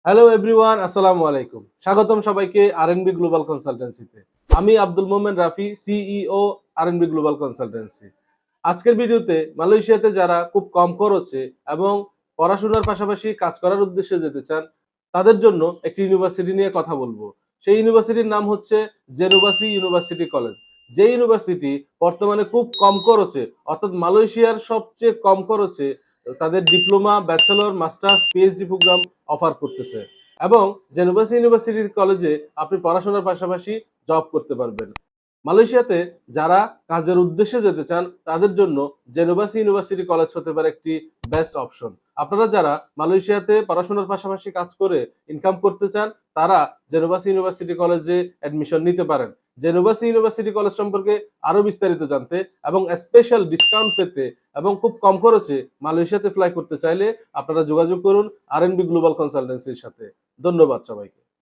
Hello everyone, আসসালামু আলাইকুম। স্বাগতম সবাইকে আরএনবি গ্লোবাল কনসালটেন্সিতে। আমি Abdul Momen Rafi, CEO RNB global consultancy. আজকের ভিডিওতে মালয়েশিয়াতে যারা খুব কম খরচে এবং পড়াশোনার পাশাপাশি কাজ করার উদ্দেশ্যে যেতে চান, তাদের জন্য একটি ইউনিভার্সিটি নিয়ে কথা বলবো। সেই ইউনিভার্সিটির নাম হচ্ছে জেনোভাসি ইউনিভার্সিটি কলেজ। যে ইউনিভার্সিটি বর্তমানে খুব কম খরচে, অর্থাৎ মালয়েশিয়ার সবচেয়ে কম খরচে তাদের diploma, bachelor, masters, PhD program offer করতেছে এবং জেনোভাসি ইউনিভার্সিটি কলেজে আপনি পড়াশোনার পাশাপাশি জব করতে পারবেন। মালয়েশিয়াতে যারা কাজের উদ্দেশ্যে যেতে চান তাদের জন্য জেনোভাসি ইউনিভার্সিটি কলেজ হতে পারে একটি বেস্ট অপশন। আপনারা যারা মালয়েশিয়াতে পড়াশোনার পাশাপাশি কাজ করে ইনকাম করতে চান, তারা জেনোভাসি ইউনিভার্সিটি কলেজে অ্যাডমিশন নিতে পারেন। জেনোভাসি ইউনিভার্সিটি কলেজ সম্পর্কে আরো বিস্তারিত জানতে এবং স্পেশাল ডিসকাউন্ট পেতে এবং খুব কম খরচে মালয়েশিয়াতে ফ্লাই করতে চাইলে আপনারা যোগাযোগ করুন আরএনবি গ্লোবাল কনসালটেন্সির সাথে। ধন্যবাদ সবাইকে।